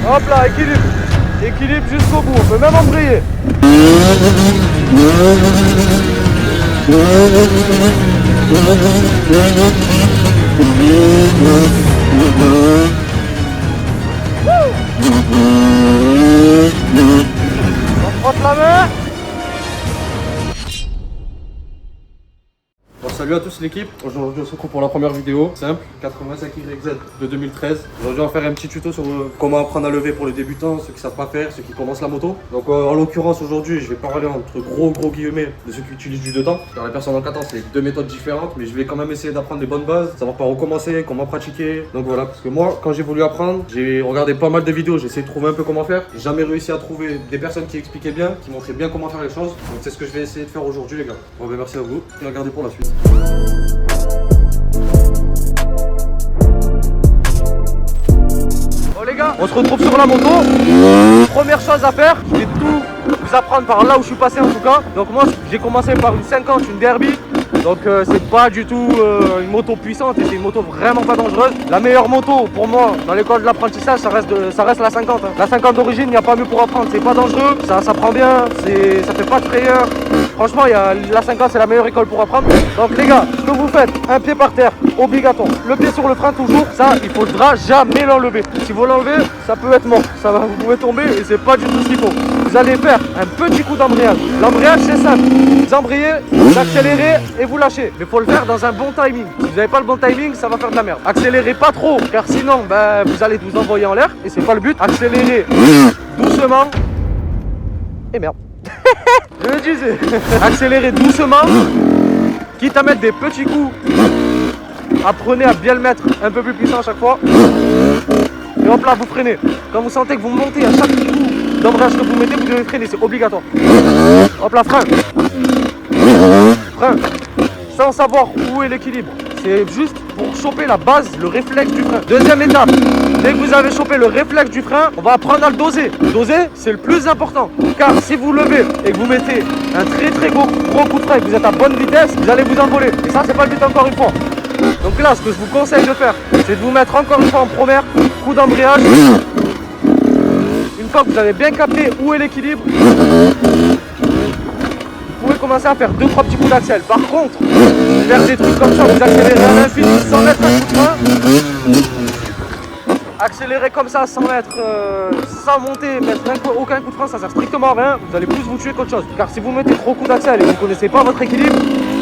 Hop là, équilibre. Équilibre jusqu'au bout, on peut même embrayer. On frotte la main. Bon, salut à tous l'équipe, aujourd'hui on se retrouve pour la première vidéo, simple, 85YZ de 2013. Aujourd'hui on va faire un petit tuto sur comment apprendre à lever pour les débutants, ceux qui savent pas faire, ceux qui commencent la moto. Donc en l'occurrence aujourd'hui je vais parler entre gros guillemets de ceux qui utilisent du dedans. Car les personnes en 4 ans c'est deux méthodes différentes, mais je vais quand même essayer d'apprendre des bonnes bases, savoir par où commencer, comment pratiquer. Donc voilà, parce que moi quand j'ai voulu apprendre, j'ai regardé pas mal de vidéos, j'ai essayé de trouver un peu comment faire. J'ai jamais réussi à trouver des personnes qui expliquaient bien, qui montraient bien comment faire les choses. Donc c'est ce que je vais essayer de faire aujourd'hui les gars. Bon ben merci à vous et regardez pour la suite. Bon les gars, on se retrouve sur la moto. Première chose à faire, je vais tout vous apprendre par là où je suis passé en tout cas. Donc moi j'ai commencé par une 50, une Derby. Donc c'est pas du tout une moto puissante et c'est une moto vraiment pas dangereuse. La meilleure moto pour moi dans l'école de l'apprentissage ça reste la 50. Hein. La 50 d'origine, il n'y a pas mieux pour apprendre, c'est pas dangereux, ça prend bien, ça fait pas de frayeur. Franchement, la 50 c'est la meilleure école pour apprendre. Donc les gars, ce que vous faites, un pied par terre, obligatoire. Le pied sur le frein toujours, ça il faudra jamais l'enlever. Si vous l'enlevez, ça peut être mort. Vous pouvez tomber et c'est pas du tout ce qu'il faut. Vous allez faire un petit coup d'embrayage. L'embrayage c'est simple. Vous embrayez, vous accélérez et vous lâchez. Mais il faut le faire dans un bon timing. Si vous n'avez pas le bon timing, ça va faire de la merde. Accélérez pas trop, car sinon vous allez vous envoyer en l'air et c'est pas le but. Accélérez doucement. Et merde. Je le disais. Accélérez doucement. Quitte à mettre des petits coups. Apprenez à bien le mettre un peu plus puissant à chaque fois. Et hop là, vous freinez. Quand vous sentez que vous montez à chaque petit coup d'embrayage que vous mettez, vous devez freiner, c'est obligatoire. Hop là, frein. Frein. Sans savoir où est l'équilibre. C'est juste pour choper la base, le réflexe du frein. Deuxième étape, dès que vous avez chopé le réflexe du frein, on va apprendre à le doser. Doser, c'est le plus important. Car si vous levez et que vous mettez un très gros coup de frein et que vous êtes à bonne vitesse, vous allez vous envoler. Et ça, c'est pas le but encore une fois. Donc là, ce que je vous conseille de faire, c'est de vous mettre encore une fois en première, coup d'embrayage. Une fois que vous avez bien capté où est l'équilibre, vous pouvez commencer à faire 2-3 petits coups d'axel. Par contre, faire des trucs comme ça, vous accélérez à l'infini sans mettre un coup de frein. Accélérer comme ça sans monter, mettre aucun coup de frein, ça sert strictement à rien. Vous allez plus vous tuer qu'autre chose. Car si vous mettez trop coups d'axel et que vous ne connaissez pas votre équilibre,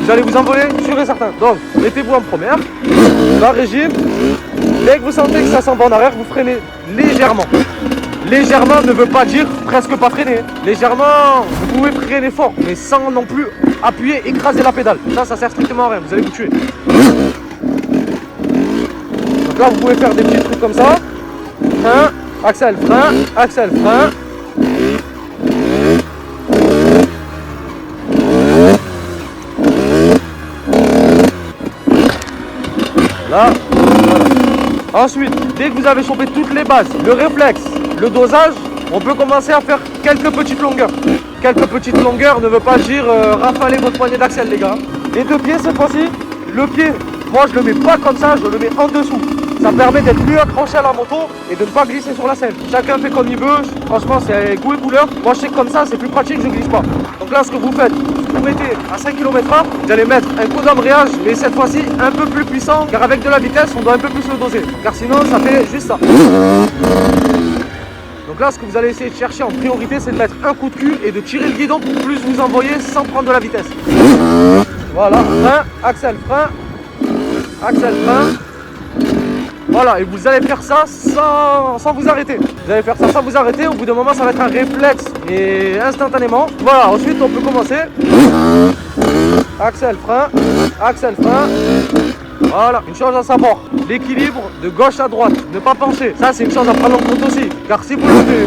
vous allez vous envoler sûr et certain. Donc, mettez-vous en première, la régime. Dès que vous sentez que ça s'en va en arrière, vous freinez légèrement. Légèrement ne veut pas dire presque pas freiner. Légèrement, vous pouvez freiner fort, mais sans non plus appuyer, écraser la pédale. Ça sert strictement à rien, vous allez vous tuer. Donc là, vous pouvez faire des petits trucs comme ça. Frein, axel, frein, axel, frein. Là, voilà. Ensuite, dès que vous avez chopé toutes les bases, le réflexe, le dosage, on peut commencer à faire quelques petites longueurs. Quelques petites longueurs ne veut pas dire rafaler votre poignet d'axel les gars. Les deux pieds cette fois-ci, le pied, moi je le mets pas comme ça, je le mets en dessous. Ça permet d'être mieux accroché à la moto et de ne pas glisser sur la selle. Chacun fait comme il veut, franchement c'est goût et couleur. Moi je sais que comme ça c'est plus pratique, je glisse pas. Donc là ce que vous faites, vous mettez à 5 km/h, vous allez mettre un coup d'embrayage, mais cette fois-ci un peu plus puissant, car avec de la vitesse on doit un peu plus le doser. Car sinon ça fait juste ça. Donc là ce que vous allez essayer de chercher en priorité c'est de mettre un coup de cul et de tirer le guidon pour plus vous envoyer sans prendre de la vitesse. Voilà, frein, axel, frein, axel, frein. Voilà, et vous allez faire ça sans vous arrêter. Vous allez faire ça sans vous arrêter, au bout d'un moment ça va être un réflexe, et instantanément. Voilà, ensuite on peut commencer. Axel, frein, axel, frein. Voilà, une chose à savoir, l'équilibre de gauche à droite, ne pas pencher. Ça c'est une chose à prendre en compte aussi, car si vous levez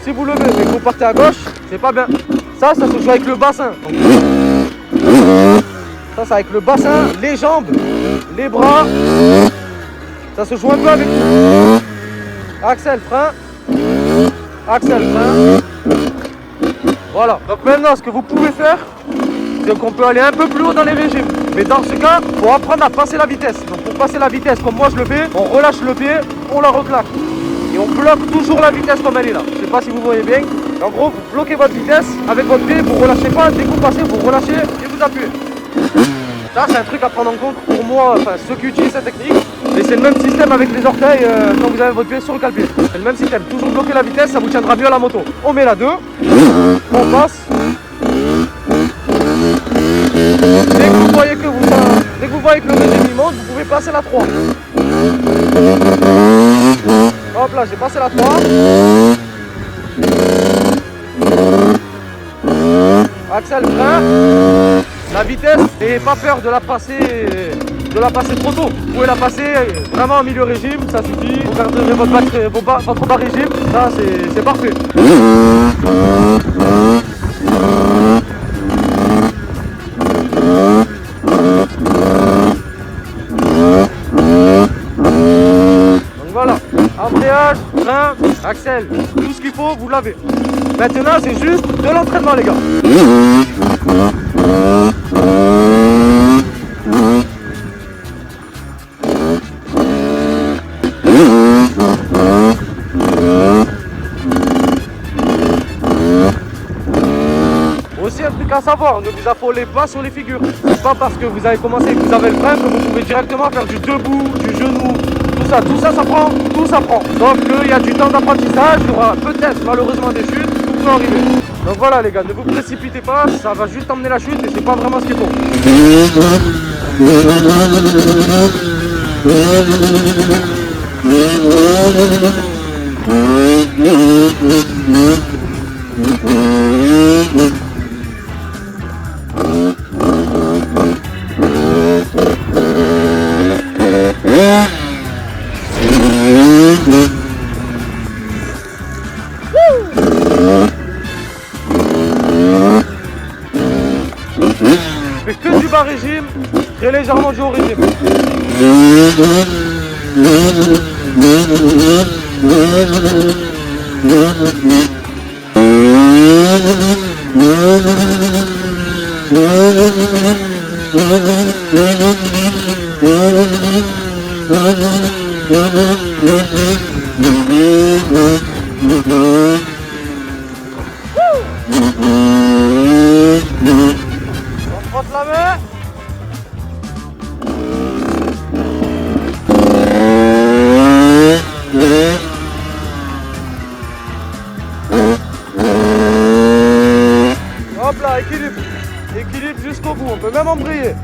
mais que vous partez à gauche, c'est pas bien. Ça se joue avec le bassin. Donc, ça c'est avec le bassin, les jambes, les bras. Ça se joue un peu avec tout. Axel, frein. Axel, frein. Voilà. Donc maintenant, ce que vous pouvez faire, c'est qu'on peut aller un peu plus haut dans les régimes. Mais dans ce cas, il faut apprendre à passer la vitesse. Donc pour passer la vitesse, comme moi je le fais, on relâche le pied, on la reclaque. Et on bloque toujours la vitesse comme elle est là. Je sais pas si vous voyez bien. En gros, vous bloquez votre vitesse avec votre pied, vous relâchez pas, dès que vous passez, vous relâchez et vous appuyez. Ça, c'est un truc à prendre en compte pour moi, enfin ceux qui utilisent cette technique. Et c'est le même système avec les orteils quand vous avez votre pied sur le cale-pied. C'est le même système, toujours bloquer la vitesse, ça vous tiendra mieux à la moto. On met la 2, on passe. Dès que vous voyez que le régime il monte, vous pouvez passer la 3. Hop là, j'ai passé la 3. Axel, frein. La vitesse, n'ayez pas peur de la passer trop tôt. Vous pouvez la passer vraiment en milieu régime, ça suffit. Vous garderez votre bas régime, ça c'est parfait. Donc voilà, embrayage, frein, axel, tout ce qu'il faut, vous l'avez. Maintenant, c'est juste de l'entraînement, les gars. Aussi un truc à savoir, ne vous affolez pas sur les figures. C'est pas parce que vous avez commencé et que vous avez le frein que vous pouvez directement faire du debout, du genou, tout ça s'apprend, tout s'apprend. Sauf qu'il y a du temps d'apprentissage, il y aura peut-être malheureusement des chutes, tout peut arriver. Donc voilà les gars, ne vous précipitez pas, ça va juste emmener la chute et c'est pas vraiment ce qu'il faut. Je fais que du bas régime, très légèrement du haut régime. On frotte la main. Hop là, équilibre. Équilibre jusqu'au bout, on peut même embrayer.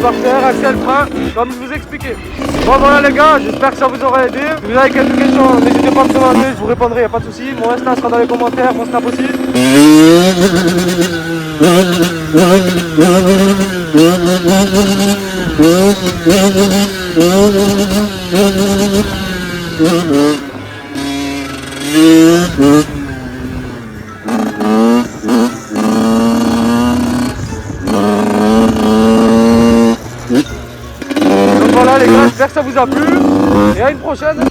Par terre, axel, frein, comme je vous expliquais. Bon voilà les gars, j'espère que ça vous aura aidé. Si vous avez quelques questions, n'hésitez pas à me demander, je vous répondrai, il n'y a pas de souci. Mon Insta sera dans les commentaires, mon Snap aussi. Donc voilà les gars, j'espère que ça vous a plu et à une prochaine.